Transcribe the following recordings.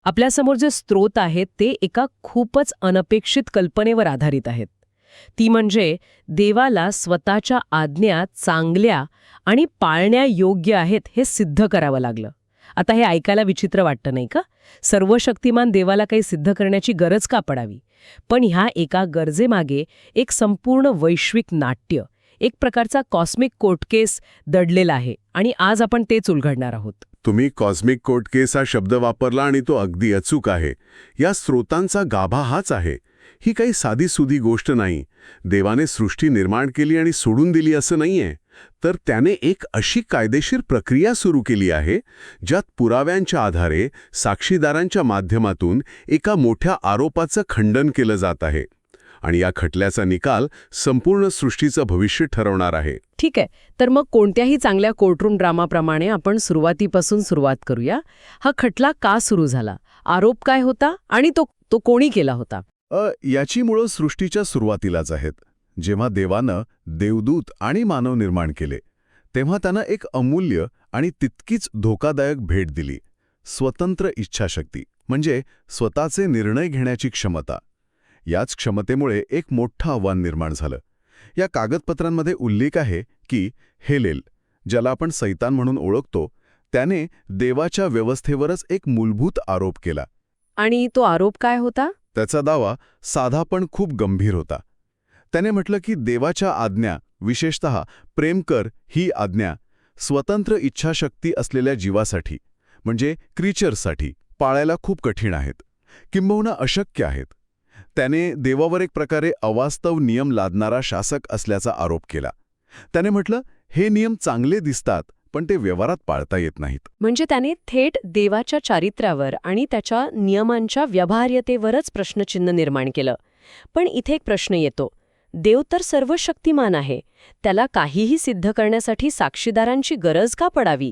आपल्यासमोर जे स्रोत आहेत ते एका खूपच अनपेक्षित कल्पनेवर आधारित आहेत. ती म्हणजे देवाला स्वतःच्या आज्ञा चांगल्या आणि पाळण्यायोग्य आहेत हे सिद्ध करावं लागलं. आता हे ऐकायला विचित्र वाटतं नाही का? सर्वशक्तिमान देवाला काही सिद्ध करण्याची गरज का पडावी? पण ह्या एका गरजेमागे एक संपूर्ण वैश्विक नाट्य, एक प्रकारचा कॉस्मिक कोर्ट केस दडलेला आहे आणि आज आपण तेच उलगडणार आहोत. तुम्ही कॉस्मिक कोर्ट केस हा शब्द वापरला आणि तो अगदी अचूक आहे. या स्रोतांचा गाभा हाच आहे. ही काही साधीसुधी गोष्ट नाही. देवाने सृष्टी निर्माण केली आणि सोडून दिली असं नाहीये. तर त्याने एक अशी कायदेशीर प्रक्रिया सुरू केली आहे ज्यात पुराव्यांच्या आधारे साक्षीदारांच्या माध्यमातून एका मोठ्या आरोपाचं खंडन केलं जात आहे. आणि या खटल्याचा निकाल संपूर्ण सृष्टीचं भविष्य ठरवणार आहे. ठीक आहे, तर मग कोणत्याही चांगल्या कोर्टरूम ड्रामाप्रमाणे आपण सुरुवातीपासून सुरुवात करूया. हा खटला का सुरू झाला? आरोप काय होता आणि तो कोणी केला होता? याची मुळं सृष्टीच्या सुरुवातीलाच आहेत. जेव्हा देवानं देवदूत आणि मानव निर्माण केले तेव्हा त्यानं एक अमूल्य आणि तितकीच धोकादायक भेट दिली. स्वतंत्र इच्छाशक्ती, म्हणजे स्वतःचे निर्णय घेण्याची क्षमता. याच क्षमतेमुळे एक मोठं आव्हान निर्माण झालं. या कागदपत्रांमध्ये उल्लेख आहे की हेलेल, ज्याला आपण सैतान म्हणून ओळखतो, त्याने देवाच्या व्यवस्थेवरच एक मूलभूत आरोप केला. आणि तो आरोप काय होता? त्याचा दावा साधा पण खूप गंभीर होता. त्याने म्हटलं की देवाच्या आज्ञा, विशेषतः प्रेम कर ही आज्ञा, स्वतंत्र इच्छाशक्ती असलेल्या जीवासाठी, म्हणजे क्रिचर्ससाठी पाळायला खूप कठीण आहेत, किंबहुना अशक्य आहेत. त्याने देवावर एक प्रकारे अवास्तव नियम लादणारा शासक असल्याचा आरोप केला. त्याने म्हटलं, हे नियम चांगले दिसतात पण ते व्यवहारात पाळता येत नाहीत. म्हणजे त्याने थेट देवाच्या चारित्र्यावर आणि त्याच्या नियमांच्या व्यवहार्यतेवरच प्रश्नचिन्ह निर्माण केलं. पण इथे एक प्रश्न येतो. देव तर सर्वशक्तिमान आहे. त्याला काहीही सिद्ध करण्यासाठी साक्षीदारांची गरज का पडावी?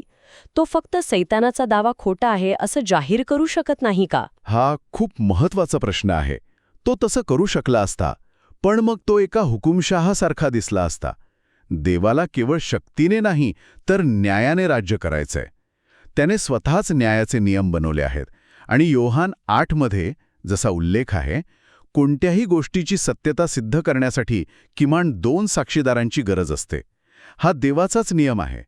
तो फक्त सैतानाचा दावा खोटा आहे असं जाहीर करू शकत नाही का? हा खूप महत्वाचा प्रश्न आहे. तो तसं करू शकला असता, पण मग तो एका हुकुमशहासारखा दिसला असता. देवाला केवळ शक्तीने नाही तर न्यायाने राज्य करायचंय. त्याने स्वतःच न्यायाचे नियम बनवले आहेत. आणि योहान 8 मध्ये जसा उल्लेख आहे, कोणत्याही गोष्टीची सत्यता सिद्ध करण्यासाठी किमान 2 साक्षीदारांची गरज असते. हा देवाचाच नियम आहे.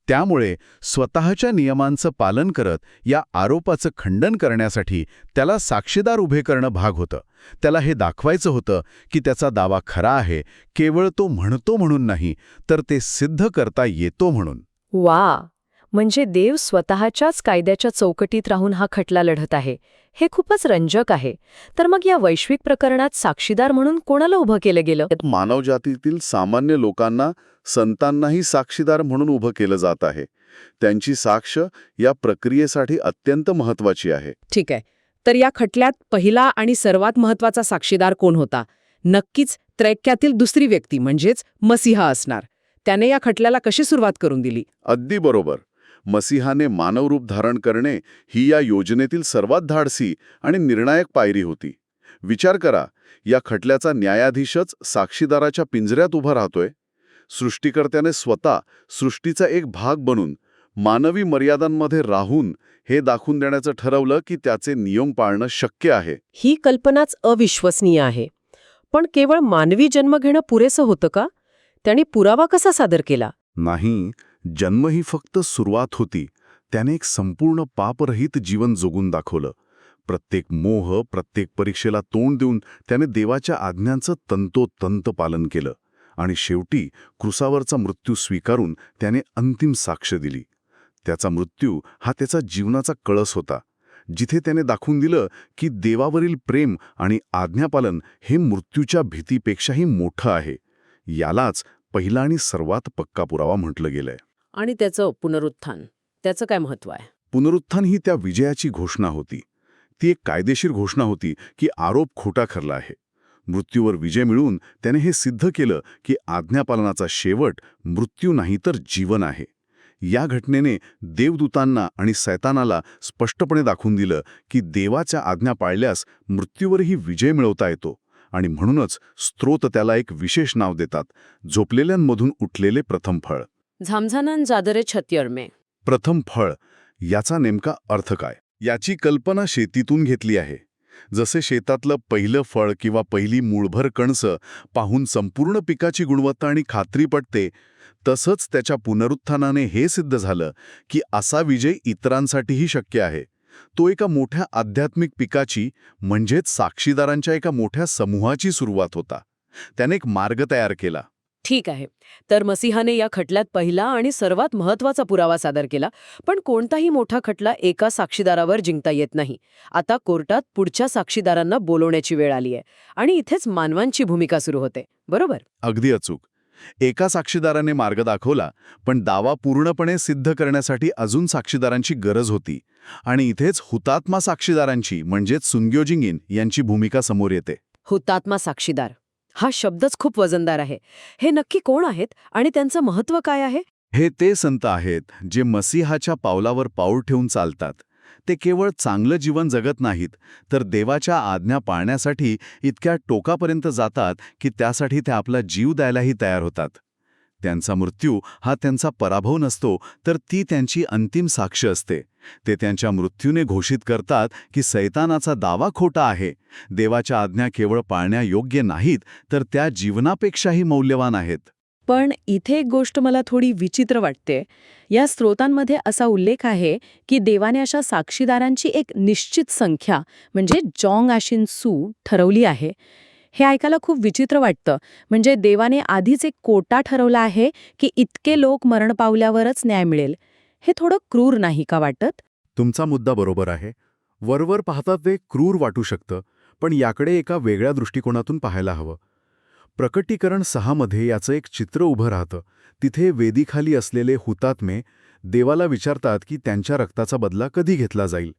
त्यामुळे स्वतःच्या नियमांचं पालन करत या आरोपाचं खंडन करण्यासाठी त्याला साक्षीदार उभे करणं भाग होतं. त्याला हे दाखवायचं होतं की त्याचा दावा खरा आहे, केवळ तो म्हणतो म्हणून नाही, तर ते सिद्ध करता येतो म्हणून. वा, म्हणजे देव स्वतःच्याच कायद्याच्या चौकटीत राहून हा खटला लढत आहे. हे खूपच रंजक आहे. तर मग या वैश्विक प्रकरणात साक्षीदार म्हणून कोणाला उभं केलं गेलं? मानवजातीतील सामान्य लोकांना, संतांनाही साक्षीदार म्हणून उभं केलं जात आहे. त्यांची साक्ष या प्रक्रियेसाठी अत्यंत महत्वाची आहे. ठीक आहे, तर या खटल्यात पहिला आणि सर्वात महत्वाचा साक्षीदार कोण होता? नक्कीच त्रैक्यातील दुसरी व्यक्ती म्हणजेच मसीहा असणार. त्याने या खटल्याला कशी सुरुवात करून दिली? अगदी बरोबर. मसीहाने मानवरूप धारण करणे ही या योजनेतील सर्वात धाडसी आणि निर्णायक पायरी होती. विचार करा, या खटल्याचा न्यायाधीशच साक्षीदाराच्या पिंजऱ्यात उभा राहतोय. सृष्टीकर्त्याने स्वतः सृष्टीचा एक भाग बनून मानवी मर्यादांमध्ये राहून हे दाखवून देण्याचं ठरवलं की त्याचे नियम पाळणं शक्य आहे. ही कल्पनाच अविश्वसनीय आहे. पण केवळ मानवी जन्म घेणं पुरेसं होतं का? त्याने पुरावा कसा सादर केला? नाही, जन्म ही फक्त सुरुवात होती. त्याने एक संपूर्ण पापरहित जीवन जगून दाखवलं. प्रत्येक मोह, प्रत्येक परीक्षेला तोंड देऊन त्याने देवाच्या आज्ञांचं तंतोतंत पालन केलं. आणि शेवटी क्रुसावरचा मृत्यू स्वीकारून त्याने अंतिम साक्ष दिली. त्याचा मृत्यू हा त्याचा जीवनाचा कळस होता, जिथे त्याने दाखवून दिलं की देवावरील प्रेम आणि आज्ञापालन हे मृत्यूच्या भीतीपेक्षाही मोठं आहे. यालाच पहिला आणि सर्वात पक्का पुरावा म्हटलं गेलंय. आणि त्याचं पुनरुत्थान, त्याचं काय महत्त्व आहे? पुनरुत्थान ही त्या विजयाची घोषणा होती. ती एक कायदेशीर घोषणा होती की आरोप खोटा ठरला आहे. मृत्यूवर विजय मिळवून त्याने हे सिद्ध केलं की आज्ञापालनाचा शेवट मृत्यू नाही तर जीवन आहे. या घटनेने देवदूतांना आणि सैतानाला स्पष्टपणे दाखवून दिलं की देवाच्या आज्ञा पाळल्यास मृत्यूवरही विजय मिळवता येतो. आणि म्हणूनच स्त्रोत त्याला एक विशेष नाव देतात, झोपलेल्यांमधून उठलेले प्रथम फळ. झामझानन जादरे छत्यर्मे. प्रथम फळ याचा नेमका अर्थ काय? याची कल्पना शेतीतून घेतली आहे. जसे शेतातलं पहिलं फळ किंवा पहिली मूळभर कणसं पाहून संपूर्ण पिकाची गुणवत्ता आणि खात्री पटते, तसंच त्याच्या पुनरुत्थानाने हे सिद्ध झालं की असा विजय इतरांसाठीही शक्य आहे. तो एका मोठ्या आध्यात्मिक पिकाची म्हणजेच साक्षीदारांच्या एका मोठ्या समूहाची सुरुवात होता. त्याने एक मार्ग तयार केला. ठीक आहे. तर मसीहाने या खटल्यात पहिला आणि सर्वात महत्वाचा पुरावा सादर केला, पण कोणताही मोठा खटला एका साक्षीदारावर जिंकता येत नाही. आता कोर्टात पुढच्या साक्षीदारांना बोलवण्याची वेळ आली आहे आणि इथेच मानवांची भूमिका सुरू होते, बरोबर? अगदी अचूक. एका साक्षीदाराने मार्ग दाखवला, पण दावा पूर्णपणे सिद्ध करण्यासाठी अजून साक्षीदारांची गरज होती. आणि इथेच हुतात्मा साक्षीदारांची म्हणजेच सुंग्योजिंगिन यांची भूमिका समोर येते. हुतात्मा साक्षीदार हा शब्दच खूप वजनदार आहे. हे नक्की कोण आहेत आणि त्यांचं महत्त्व काय आहे? हे ते संत आहेत जे मसीहाच्या पावलावर पाऊल ठेवून चालतात. ते केवळ चांगलं जीवन जगत नाहीत, तर देवाच्या आज्ञा पाळण्यासाठी इतक्या टोकापर्यंत जातात की त्यासाठी ते आपला जीव द्यायलाही तयार होतात. त्यांचा मृत्यू हा त्यांचा पराभव नसतो, तर ती त्यांची अंतिम साक्ष असते. ते त्यांच्या मृत्यूने घोषित करतात की सैतानाचा दावा खोटा आहे. देवाच्या आज्ञा केवळ पाळण्यायोग्य नाहीत, तर त्या जीवनापेक्षाही मौल्यवान आहेत. पण इथे एक गोष्ट मला थोडी विचित्र वाटते. या स्रोतांमध्ये असा उल्लेख आहे की देवाने अशा साक्षीदारांची एक निश्चित संख्या म्हणजे जॉंग आशिन सू ठरवली आहे. हे ऐकायला खूप विचित्र वाटतं. म्हणजे देवाने आधीच एक कोटा ठरवला आहे की इतके लोक मरण पावल्यावरच न्याय मिळेल. हे थोडं क्रूर नाही का वाटत? तुमचा मुद्दा बरोबर आहे. वरवर पाहता ते क्रूर वाटू शकतं, पण याकडे एका वेगळ्या दृष्टिकोनातून पाहायला हवं. प्रकटीकरण 6 मध्ये याचं एक चित्र उभं राहतं. तिथे वेदीखाली असलेले हुतात्मे देवाला विचारतात की त्यांच्या रक्ताचा बदला कधी घेतला जाईल.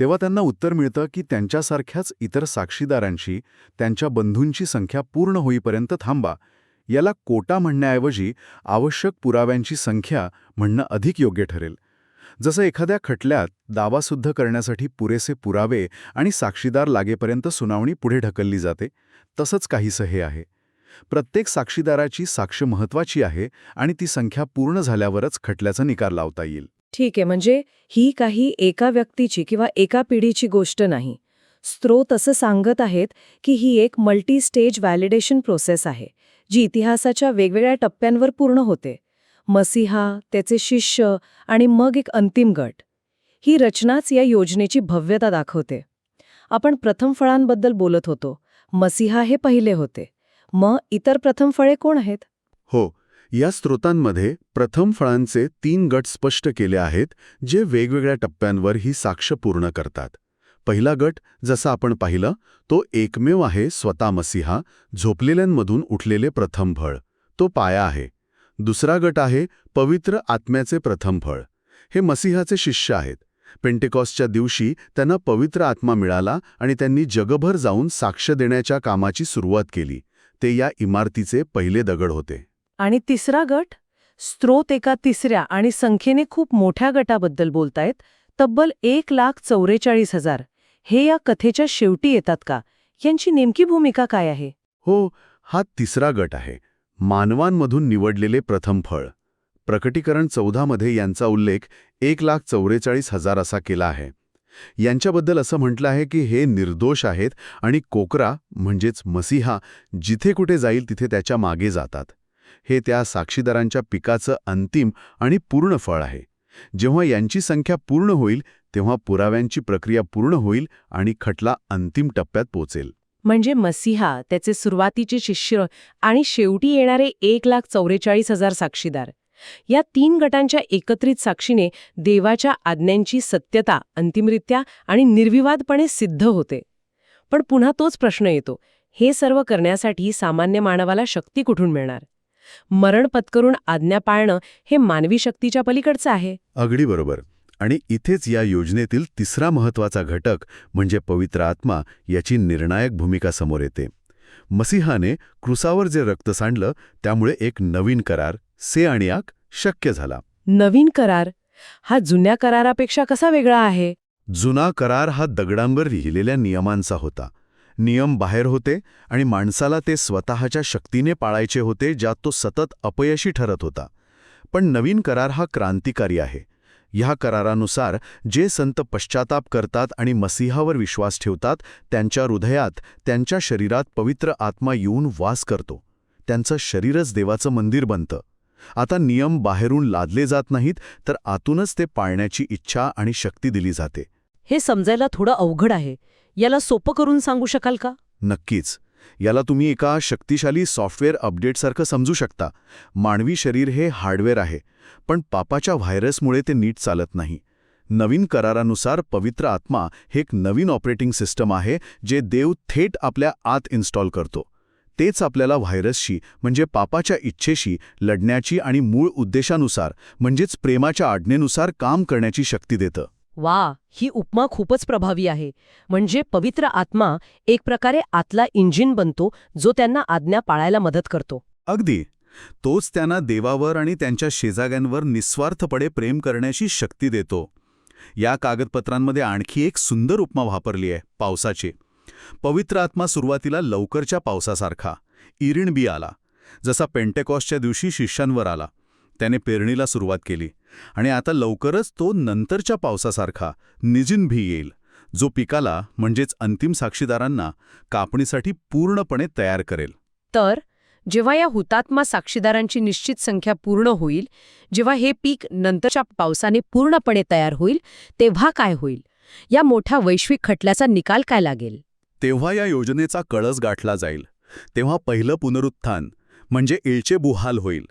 तेव्हा त्यांना उत्तर मिळतं की त्यांच्यासारख्याच इतर साक्षीदारांची, त्यांच्या बंधूंची संख्या पूर्ण होईपर्यंत थांबा. याला कोटा म्हणण्याऐवजी आवश्यक पुराव्यांची संख्या म्हणणं अधिक योग्य ठरेल. जसं एखाद्या खटल्यात दावा सिद्ध करण्यासाठी पुरेसे पुरावे आणि साक्षीदार लागेपर्यंत सुनावणी पुढे ढकलली जाते, तसंच काहीसं हे आहे. प्रत्येक साक्षीदाराची साक्ष महत्त्वाची आहे आणि ती संख्या पूर्ण झाल्यावरच खटल्याचा निकाल लावता येईल. ठीक आहे. म्हणजे ही काही एका व्यक्तीची किंवा एका पिढीची गोष्ट नाही. स्रोत असं सांगत आहेत की ही एक मल्टी स्टेज व्हॅलिडेशन प्रोसेस आहे, जी इतिहासाच्या वेगवेगळ्या टप्प्यांवर पूर्ण होते. मसीहा, त्याचे शिष्य आणि मग एक अंतिम गट. ही रचनाच या योजनेची भव्यता दाखवते. आपण प्रथम फळांबद्दल बोलत होतो. मसीहा हे पहिले होते. मग इतर प्रथम फळे कोण आहेत? हो, या स्रोतांमध्ये प्रथम फळांचे 3 गट स्पष्ट केले आहेत, जे वेगवेगळ्या टप्प्यांवर ही साक्ष पूर्ण करतात. पहिला गट, जसं आपण पाहिलं, तो एकमेव आहे स्वतः मसीहा, झोपलेल्यांमधून उठलेले प्रथम फळ. तो पाया आहे. दुसरा गट आहे पवित्र आत्म्याचे प्रथम फळ. हे मसीहाचे शिष्य आहेत. पेंटेकॉस्टच्या दिवशी त्यांना पवित्र आत्मा मिळाला आणि त्यांनी जगभर जाऊन साक्ष देण्याच्या कामाची सुरुवात केली. ते या इमारतीचे पहिले दगड होते. आणि तिसरा गट? स्रोत एका तिसऱ्या आणि संख्येने खूप मोठ्या गटाबद्दल बोलतायत. तब्बल 1,44,000. हे या कथेच्या शेवटी येतात का? यांची नेमकी भूमिका काय आहे? हो, हा तिसरा गट आहे. मानवांमधून निवडलेले प्रथम फळ. प्रकटीकरण 14 मध्ये यांचा उल्लेख 1,44,000 असा केला आहे. यांच्याबद्दल असं म्हटलं आहे की हे निर्दोष आहेत आणि कोकरा म्हणजेच मसीहा जिथे कुठे जाईल तिथे त्याच्या मागे जातात. हे त्या साक्षीदारांच्या पिकाचं अंतिम आणि पूर्ण फळ आहे. जेव्हा यांची संख्या पूर्ण होईल तेव्हा पुराव्यांची प्रक्रिया पूर्ण होईल आणि खटला अंतिम टप्प्यात पोहोचेल. म्हणजे मसीहा, त्याचे सुरुवातीचे शिष्य आणि शेवटी येणारे 1,44,000 साक्षीदार, या 3 गटांच्या एकत्रित साक्षीने देवाच्या आज्ञांची सत्यता अंतिमरित्या आणि निर्विवादपणे सिद्ध होते. पण पुन्हा तोच प्रश्न येतो, हे सर्व करण्यासाठी सामान्य मानवाला शक्ती कुठून मिळणार? मरण पत्करून आज्ञा पाळणं हे मानवी शक्तीच्या पलीकडचं आहे. अगदी बरोबर. आणि इथेच या योजनेतील तिसरा महत्त्वाचा घटक म्हणजे पवित्र आत्मा याची निर्णायक भूमिका समोर येते. मसीहाने क्रुसावर जे रक्त सांडलं त्यामुळे एक नवीन करार, से आणि आक, शक्य झाला. नवीन करार हा जुन्या करारापेक्षा कसा वेगळा आहे? जुना करार हा दगडांवर लिहिलेल्या नियमांचा होता. नियम बाहेर होते आणि माणसाला ते स्वतःच्या शक्तीने पाळायचे होते, ज्यात तो सतत अपयशी ठरत होता. पण नवीन करार हा क्रांतिकारी आहे. ह्या करारानुसार जे संत पश्चाताप करतात आणि मसीहावर विश्वास ठेवतात त्यांच्या हृदयात, त्यांच्या शरीरात पवित्र आत्मा येऊन वास करतो. त्यांचं शरीरच देवाचं मंदिर बनतं. आता नियम बाहेरून लादले जात नाहीत, तर आतूनच ते पाळण्याची इच्छा आणि शक्ती दिली जाते. हे समजायला थोडं अवघड आहे. याला सोपं करून सांगू शकाल का? नक्कीच. याला तुम्ही एका शक्तिशाली सॉफ्टवेअर अपडेटसारखं समजू शकता. मानवी शरीर हे हार्डवेअर आहे, पण पापाच्या व्हायरसमुळे ते नीट चालत नाही. नवीन करारानुसार पवित्र आत्मा हे एक नवीन ऑपरेटिंग सिस्टम आहे, जे देव थेट आपल्या आत इन्स्टॉल करतो. तेच आपल्याला व्हायरसशी म्हणजे पापाच्या इच्छेशी लढण्याची आणि मूळ उद्देशानुसार म्हणजेच प्रेमाच्या आज्ञेनुसार काम करण्याची शक्ती देतं. वा, ही उपमा खूपच प्रभावी आहे. म्हणजे पवित्र आत्मा एक प्रकारे आतला इंजिन बनतो, जो त्यांना आज्ञा पाळायला मदत करतो. अगदी. तोच त्यांना देवावर आणि त्यांच्या शेजाऱ्यांवर निस्वार्थपणे प्रेम करण्याची शक्ती देतो. या कागदपत्रांमध्ये आणखी एक सुंदर उपमा वापरली आहे, पावसाची. पवित्र आत्मा सुरुवातीला लवकरच्या पावसासारखा इरिण बी आला. जसा पेंटेकॉस्टच्या दिवशी शिष्यांवर आला, त्याने पेरणीला सुरुवात केली. आणि आता लवकरच तो नंतरच्या पावसासारखा निजिन भी येईल, जो पिकाला म्हणजेच अंतिम साक्षीदारांना कापणीसाठी पूर्णपणे तयार करेल. तर जेव्हा या हुतात्मा साक्षीदारांची निश्चित संख्या पूर्ण होईल, जेव्हा हे पीक नंतरच्या पावसाने पूर्णपणे तयार होईल, तेव्हा काय होईल? या मोठ्या वैश्विक खटल्याचा निकाल काय लागेल? तेव्हा या योजनेचा कळस गाठला जाईल. तेव्हा पहिलं पुनरुत्थान म्हणजे एळचे बुहाल होईल.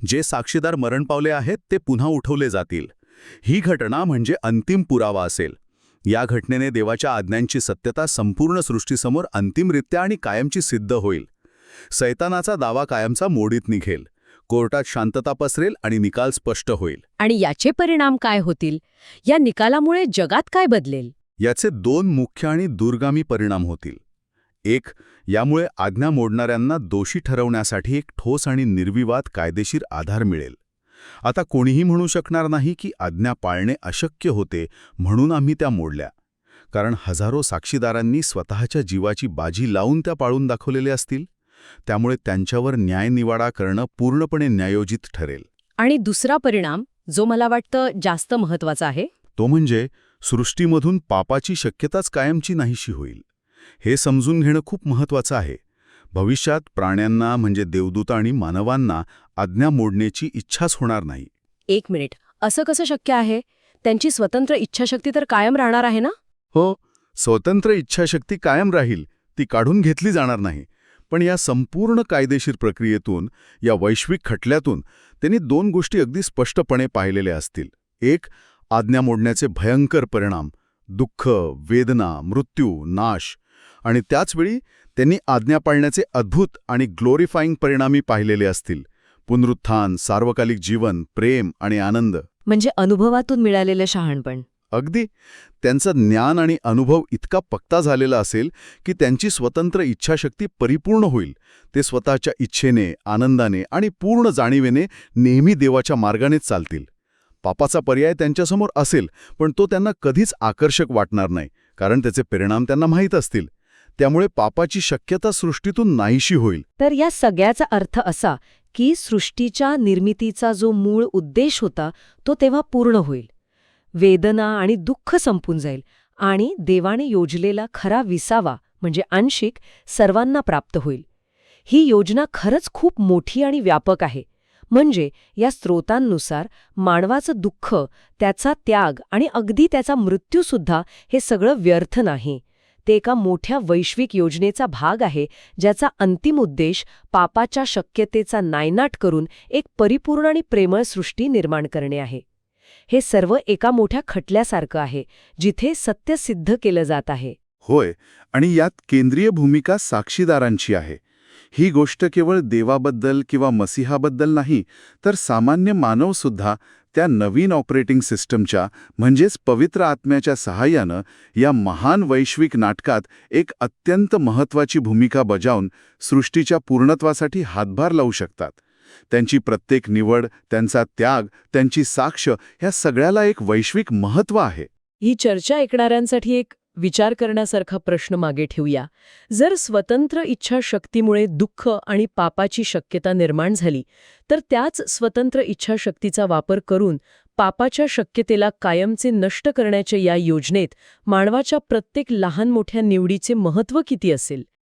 जे साक्षीदार मरण पावले आहेत ते पुन्हा उठवले जातील. ही घटना म्हणजे अंतिम पुरावा असेल. या घटनेने देवाच्या आज्ञांची सत्यता संपूर्ण सृष्टीसमोर अंतिमरित्या आणि कायमची सिद्ध होईल. सैतानाचा दावा कायमचा मोडीत निघेल. कोर्टात शांतता पसरेल आणि निकाल स्पष्ट होईल. आणि याचे परिणाम काय होतील? या निकालामुळे जगात काय बदलेल? याचे 2 मुख्य आणि दूरगामी परिणाम होतील. एक, यामुळे आज्ञा मोडणाऱ्यांना दोषी ठरवण्यासाठी एक ठोस आणि निर्विवाद कायदेशीर आधार मिळेल. आता कोणीही म्हणू शकणार नाही की आज्ञा पाळणे अशक्य होते म्हणून आम्ही त्या मोडल्या. कारण हजारो साक्षीदारांनी स्वतःच्या जीवाची बाजी लावून त्या पाळून दाखवलेले असतील. त्यामुळे त्यांच्यावर न्यायनिवाडा करणं पूर्णपणे न्यायोजित ठरेल. आणि दुसरा परिणाम, जो मला वाटतं जास्त महत्वाचा आहे, तो म्हणजे सृष्टीमधून पापाची शक्यताच कायमची नाहीशी होईल. हे समजून घेणं खूप महत्त्वाचं आहे. भविष्यात प्राण्यांना म्हणजे देवदूत आणि मानवांना आज्ञा मोडण्याची इच्छाच होणार नाही. 1 मिनिट, असं कसं शक्य आहे? त्यांची स्वतंत्र इच्छाशक्ती तर कायम राहणार आहे ना? हो, स्वतंत्र इच्छाशक्ती कायम राहील, ती काढून घेतली जाणार नाही. पण या संपूर्ण कायदेशीर प्रक्रियेतून, या वैश्विक खटल्यातून त्यांनी 2 गोष्टी अगदी स्पष्टपणे पाहिलेल्या असतील. एक, आज्ञा मोडण्याचे भयंकर परिणाम, दुःख, वेदना, मृत्यू, नाश. आणि त्याचवेळी त्यांनी आज्ञा पाळण्याचे अद्भुत आणि ग्लोरिफाईंग परिणामी पाहिलेले असतील. पुनरुत्थान, सार्वकालिक जीवन, प्रेम आणि आनंद. म्हणजे अनुभवातून मिळालेलं शहाणपण. अगदी. त्यांचं ज्ञान आणि अनुभव इतका पक्का झालेला असेल की त्यांची स्वतंत्र इच्छाशक्ती परिपूर्ण होईल. ते स्वतःच्या इच्छेने, आनंदाने आणि पूर्ण जाणीवेने नेहमी देवाच्या मार्गानेच चालतील. पापाचा पर्याय त्यांच्यासमोर असेल, पण तो त्यांना कधीच आकर्षक वाटणार नाही, कारण त्याचे परिणाम त्यांना माहीत असतील. त्यामुळे पापाची शक्यता सृष्टीतून नाहीशी होईल. तर या सगळ्याचा अर्थ असा की सृष्टीच्या निर्मितीचा जो मूळ उद्देश होता तो तेव्हा पूर्ण होईल. वेदना आणि दुःख संपून जाईल आणि देवाने योजलेला खरा विसावा म्हणजे आंशिक सर्वांना प्राप्त होईल. ही योजना खरंच खूप मोठी आणि व्यापक आहे. म्हणजे या स्रोतांनुसार मानवाचं दुःख, त्याचा त्याग आणि अगदी त्याचा मृत्यूसुद्धा हे सगळं व्यर्थ नाही. ते एका मोठ्या वैश्विक योजनेचा भाग आहे, ज्याचा अंतिम उद्देश पापाच्या शक्यतेचा नायनाट करून एक परिपूर्ण आणि प्रेमळ सृष्टी निर्माण करणे आहे. हे सर्व एका मोठ्या खटल्यासारखं आहे, जिथे सत्य सिद्ध केलं जात आहे. होय, आणि यात केंद्रीय भूमिका साक्षीदारांची आहे. ही गोष्ट केवळ देवाबद्दल किंवा मसीहाबद्दल नाही, तर सामान्य मानवसुद्धा त्या नवीन ऑपरेटिंग सिस्टमच्या म्हणजेच पवित्र आत्म्याच्या सहाय्यानं या महान वैश्विक नाटकात एक अत्यंत महत्त्वाची भूमिका बजावून सृष्टीच्या पूर्णत्वासाठी हातभार लावू शकतात. त्यांची प्रत्येक निवड, त्यांचा त्याग, त्यांची साक्ष ह्या सगळ्याला एक वैश्विक महत्त्व आहे. ही चर्चा ऐकणाऱ्यांसाठी एक विचार करण्यासारखा प्रश्न मागे ठेवूया. जर स्वतंत्र इच्छाशक्तीमुळे दुःख आणि पापाची शक्यता निर्माण झाली, तर त्याच स्वतंत्र इच्छाशक्तीचा वापर करून पापाच्या शक्यतेला कायमचे नष्ट करण्याच्या या योजनेत मानवाच्या प्रत्येक लहान मोठ्या निवडीचे महत्त्व किती असेल